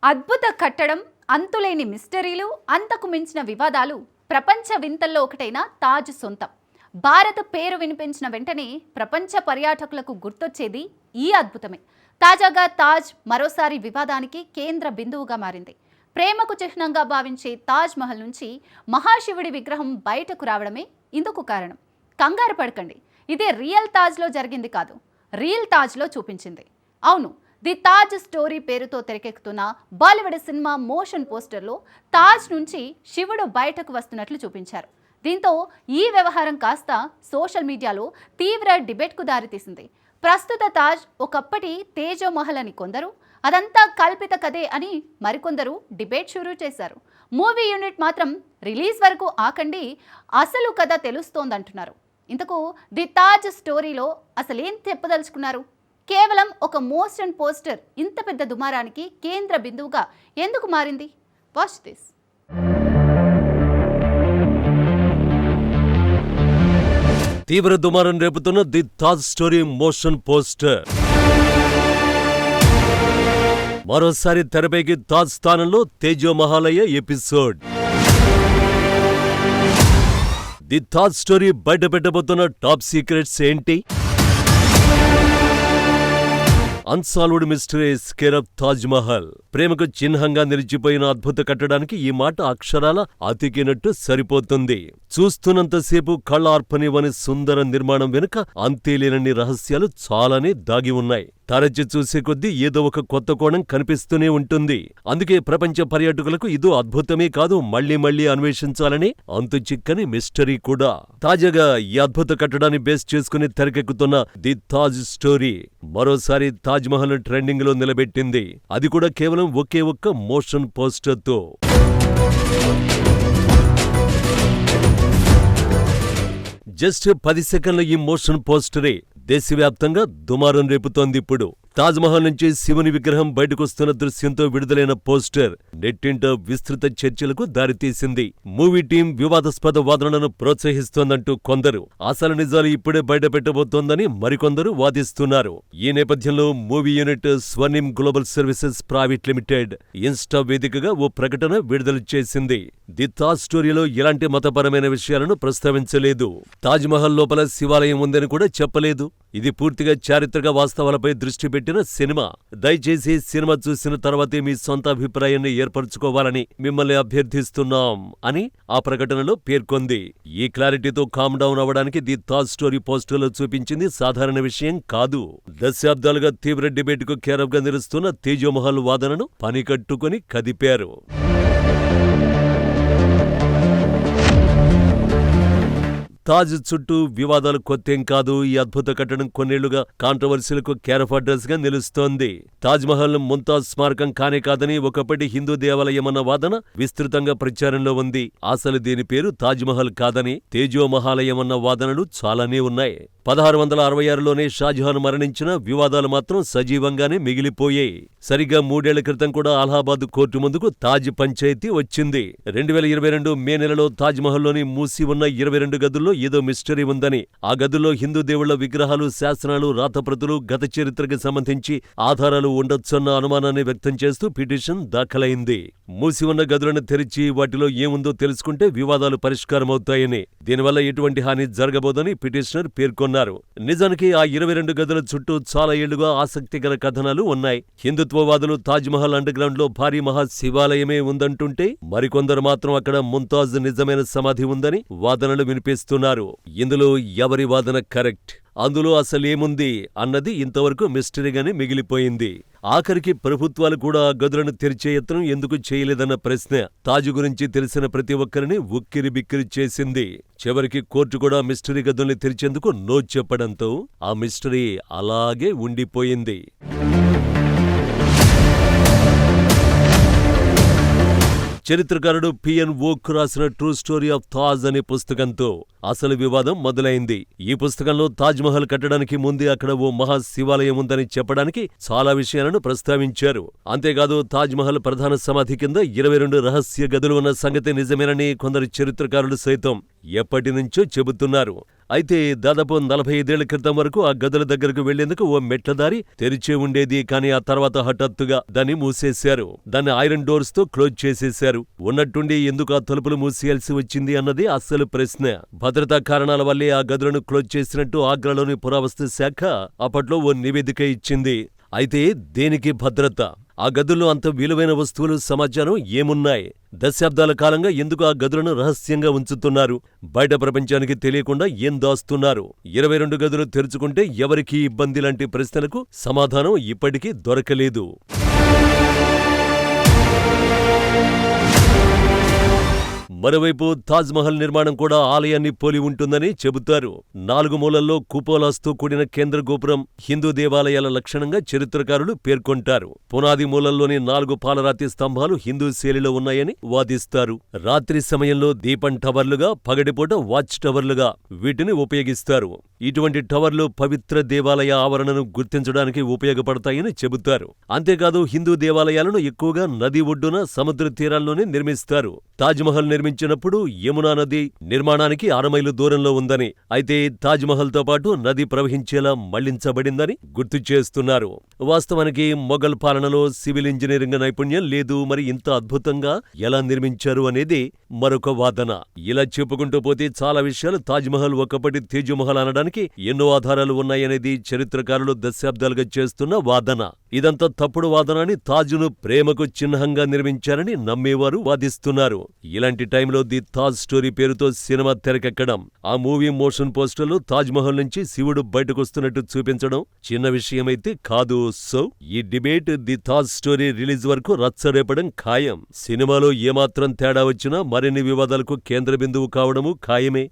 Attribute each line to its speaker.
Speaker 1: అద్భుత కట్టడం, అంతులేని మిస్టరీలు, అంతకు మించిన వివాదాలు ప్రపంచ వింతల్లో ఒకటైన తాజ్ సొంతం. భారత్ పేరు వినిపించిన వెంటనే ప్రపంచ పర్యాటకులకు గుర్తొచ్చేది ఈ అద్భుతమే. తాజాగా తాజ్ మరోసారి వివాదానికి కేంద్ర బిందువుగా మారింది. ప్రేమకు చిహ్నంగా భావించే తాజ్ మహల్ నుంచి మహాశివుడి విగ్రహం బయటకు రావడమే ఇందుకు కారణం. కంగారు పడకండి, ఇదే రియల్ తాజ్లో జరిగింది కాదు, రియల్ తాజ్లో చూపించింది. అవును, ది తాజ్ స్టోరీ పేరుతో తెరకెక్కుతున్న బాలీవుడ్ సినిమా మోషన్ పోస్టర్లో తాజ్ నుంచి శివుడు బయటకు వస్తున్నట్లు చూపించారు. దీంతో ఈ వ్యవహారం కాస్త సోషల్ మీడియాలో తీవ్ర డిబేట్కు దారితీసింది. ప్రస్తుత తాజ్ ఒకప్పటి తేజోమహల్ అని కొందరు, అదంతా కల్పిత కథే అని మరికొందరు డిబేట్ షురూ చేశారు. మూవీ యూనిట్ మాత్రం రిలీజ్ వరకు ఆకండి, అసలు కథ తెలుస్తోందంటున్నారు. ఇంతకు ది తాజ్ స్టోరీలో అసలేం చెప్పదలుచుకున్నారు? కేవలం ఒక మోషన్ పోస్టర్ ఇంత పెద్ద దుమారానికి కేంద్ర బిందువుగా ఎందుకు మారింది? Watch this.
Speaker 2: తీవ్ర దుమారం రేపుతున్న the Taj story motion poster. మరోసారి తెరపైకి తాజ్ స్థానంలో Tejomahalaya episode. The Taj story బయట పెట్టబోతున్న టాప్ సీక్రెట్స్ ఏంటి? Unsolved mysteries care of Taj Mahal. ప్రేమకు చిహ్నంగా నిలిచిపోయిన అద్భుత కట్టడానికి ఈ మాట అక్షరాల అతికినట్టు సరిపోతుంది. చూస్తున్నంతసేపు కళ్ళార్పనివని సుందర నిర్మాణం వెనుక అంతేలేనన్ని రహస్యాలు చాలానే దాగి ఉన్నాయి. తరచి చూసే కొద్దీ ఏదో ఒక కొత్త కోణం కనిపిస్తూనే ఉంటుంది. అందుకే ప్రపంచ పర్యాటకులకు ఇదో అద్భుతమే కాదు, మళ్లీ మళ్లీ అన్వేషించాలని అంతు చిక్కని మిస్టరీ కూడా. తాజాగా ఈ అద్భుత కట్టడాన్ని బేస్ చేసుకుని తెరకెక్కుతున్న ది తాజ్ స్టోరీ మరోసారి తాజ్ మహల్ ట్రెండింగ్ లో నిలబెట్టింది. అది కూడా కేవలం ఒకే ఒక్క మోషన్ పోస్టర్ తో. జస్ట్ 10 సెకండ్ల ఈ మోషన్ పోస్టరే దేశవ్యాప్తంగా దుమారం రేపుతోంది. ఇప్పుడు తాజ్మహల్ నుంచి శివుని విగ్రహం బయటకొస్తున్న దృశ్యంతో విడుదలైన పోస్టర్ నెట్టింట విస్తృత చర్చలకు దారితీసింది. మూవీ టీం వివాదాస్పద వాదనలను ప్రోత్సహిస్తోందంటూ కొందరు, అసలు నిజాలు ఇప్పుడే బయట పెట్టబోతోందని మరికొందరు వాదిస్తున్నారు. ఈ నేపథ్యంలో movie unit Swarnim global services private limited Insta వేదికగా ఓ ప్రకటన విడుదల చేసింది. ది తాజ్ స్టోరీలో ఎలాంటి మతపరమైన విషయాలను ప్రస్తావించలేదు. తాజ్మహల్ లోపల శివాలయం ఉందని కూడా చెప్పలేదు. ఇది పూర్తిగా చారిత్రక వాస్తవాలపై దృష్టి పెట్టిన సినిమా. దయచేసి సినిమా చూసిన తర్వాతే మీ సొంత అభిప్రాయాన్ని ఏర్పరచుకోవాలని మిమ్మల్ని అభ్యర్థిస్తున్నాం అని ఆ ప్రకటనలో పేర్కొంది. ఈ క్లారిటీతో కామ్ డౌన్ అవ్వడానికి ది తాజ్ స్టోరీ పోస్టర్లో చూపించింది సాధారణ విషయం కాదు. దశాబ్దాలుగా తీవ్ర డిబేట్కు కేరఫ్గా నిలుస్తున్న తేజోమహల్ వాదనను పనికట్టుకుని కదిపారు. తాజ్ చుట్టూ వివాదాలు కొత్తేం కాదు. ఈ అద్భుత కట్టడం కొన్నేళ్లుగా కాంట్రవర్సీలకు కేరఫ్ అడ్రస్ గా నిలుస్తోంది. తాజ్మహల్ ముంతాజ్ స్మారకం కానే కాదని ఒకప్పటి హిందూ దేవాలయమన్న వాదన విస్తృతంగా ప్రచారంలో ఉంది. అసలు దీని పేరు తాజ్మహల్ కాదని తేజోమహాలయమన్న వాదనలు చాలానే ఉన్నాయి. 1666లోనే షాజహాన్ మరణించిన వివాదాలు మాత్రం సజీవంగానే మిగిలిపోయాయి. సరిగ్గా 3 ఏళ్ల క్రితం కూడా అలహాబాద్ కోర్టు ముందుకు తాజ్ పంచాయతీ వచ్చింది. 2022 మే నెలలో తాజ్మహల్లోని మూసి ఉన్న 22 గదుల్లో ఏదో మిస్టరీ ఉందని, ఆ గదుల్లో హిందూ దేవుళ్ల విగ్రహాలు, శాసనాలు, రాతప్రతులు, గత చరిత్రకు సంబంధించి ఆధారాలు ఉండొచ్చన్న అనుమానాన్ని వ్యక్తం చేస్తూ పిటిషన్ దాఖలైంది. మూసి ఉన్న గదులను తెరిచి వాటిలో ఏముందో తెలుసుకుంటే వివాదాలు పరిష్కారమవుతాయని, దీనివల్ల ఎటువంటి హాని జరగబోదని పిటిషనర్ పేర్కొన్నారు. నిజానికి ఆ 22 గదుల చుట్టూ చాలా ఏళ్లుగా ఆసక్తికర కథనాలు ఉన్నాయి. హిందుత్వవాదులు తాజ్మహల్ అండర్ గ్రౌండ్ లో భారీ మహా శివాలయమే ఉందంటుంటే, మరికొందరు మాత్రం అక్కడ ముంతాజ్ నిజమైన సమాధి ఉందని వాదనలు వినిపిస్తున్నారు. ఇందులో ఎవరి వాదన కరెక్ట్, అందులో అసలేముంది అన్నది ఇంతవరకు మిస్టరీగానే మిగిలిపోయింది. ఆఖరికి ప్రభుత్వాలు కూడా గదులను తెరిచే యత్నం ఎందుకు చేయలేదన్న ప్రశ్న తాజు గురించి తెలిసిన ప్రతి ఒక్కరిని ఉక్కిరి బిక్కిరి చేసింది. చివరికి కోర్టు కూడా మిస్టరీ గదుల్ని తెరిచేందుకు నో చెప్పడంతో ఆ మిస్టరీ అలాగే ఉండిపోయింది. చరిత్రకారుడు పిఎన్ వోక్ రాసిన ట్రూ స్టోరీ ఆఫ్ తాజ్ అనే పుస్తకంతో అసలు వివాదం మొదలైంది. ఈ పుస్తకంలో తాజ్మహల్ కట్టడానికి ముందే అక్కడ ఓ మహా శివాలయం ఉందని చెప్పడానికి చాలా విషయాలను ప్రస్తావించారు. అంతేకాదు తాజ్మహల్ ప్రధాన సమాధి కింద 22 రహస్య గదులు ఉన్న సంగతి నిజమేనని కొందరు చరిత్రకారులు సైతం ఎప్పటినుంచో చెబుతున్నారు. అయితే దాదాపు 45 ఏళ్ల క్రితం వరకు ఆ గదుల దగ్గరకు వెళ్లేందుకు ఓ మెట్లదారి తెరిచే ఉండేది. కానీ ఆ తర్వాత హఠాత్తుగా దాన్ని మూసేశారు. దాన్ని ఐరన్ డోర్స్ తో క్లోజ్ చేసేశారు. ఉన్నట్టుండి ఎందుకు ఆ తలుపులు మూసేయాల్సి వచ్చింది అన్నది అసలు ప్రశ్న. భద్రతా కారణాల వల్లే ఆ గదులను క్లోజ్ చేసినట్టు ఆగ్రాలోని పురావస్తు శాఖ అప్పట్లో ఓ నివేదిక ఇచ్చింది. అయితే దేనికి భద్రత? ఆ గదుల్లో అంత విలువైన వస్తువులు, సమాచారం ఏమున్నాయి? దశాబ్దాల కాలంగా ఎందుకు ఆ గదులను రహస్యంగా ఉంచుతున్నారు? బయట ప్రపంచానికి తెలియకుండా ఏం దాస్తున్నారు? 22 గదులు తెరుచుకుంటే ఎవరికీ ఇబ్బంది లాంటి ప్రశ్నలకు సమాధానం ఇప్పటికీ దొరకలేదు. మరోవైపు తాజ్ మహల్ నిర్మాణం కూడా ఆలయాన్ని పోలి ఉంటుందని చెబుతారు. 4 మూలల్లో కుపోలాస్తో కూడిన కేంద్ర గోపురం హిందూ దేవాలయాల లక్షణంగా చరిత్రకారులు పేర్కొంటారు. పునాది మూలల్లోని 4 పాలరాతి స్తంభాలు హిందూ శైలిలో ఉన్నాయని వాదిస్తారు. రాత్రి సమయంలో దీపం టవర్లుగా, పగటిపూట వాచ్ టవర్లుగా వీటిని ఉపయోగిస్తారు. ఇటువంటి టవర్లు పవిత్ర దేవాలయ ఆవరణను గుర్తించడానికి ఉపయోగపడతాయని చెబుతారు. అంతేకాదు హిందూ దేవాలయాలను ఎక్కువగా నది ఒడ్డున, సముద్ర తీరాల్లోనే నిర్మిస్తారు. తాజ్ మహల్ నిర్మించినప్పుడు యమునా నది నిర్మాణానికి 6 మైలు దూరంలో ఉందని, అయితే తాజ్ మహల్ తో పాటు నది ప్రవహించేలా మళ్లించబడిందని గుర్తు చేస్తున్నారు. వాస్తవానికి మొఘల్ పాలనలో సివిల్ ఇంజనీరింగ్ నైపుణ్యం లేదు. మరి ఇంత అద్భుతంగా ఎలా నిర్మించారు అనేది మరొక వాదన. ఇలా చెప్పుకుంటూ పోతే చాలా విషయాలు తాజ్ మహల్ ఒకప్పటి తేజుమహల్ అనడానికి ఎన్నో ఆధారాలు ఉన్నాయనేది చరిత్రకారులు దశాబ్దాలుగా చేస్తున్న వాదన. ఇదంతా తప్పుడు వాదన అని, తాజును ప్రేమకు చిహ్నంగా నిర్మించారని నమ్మేవారు వాదిస్తున్నారు. ఇలాంటి టైంలో ది తాజ్ స్టోరీ పేరుతో సినిమా తెరకెక్కడం, ఆ మూవీ మోషన్ పోస్టర్లో తాజ్ మహల్ నుంచి శివుడు బయటకొస్తున్నట్టు చూపించడం చిన్న విషయమైతే కాదు. సో ఈ debate the Taj story release వరకు రచ్చరేపడం ఖాయం. సినిమాలో ఏమాత్రం తేడా వచ్చినా మరిన్ని వివాదాలకు కేంద్ర బిందువు కావడము ఖాయమే.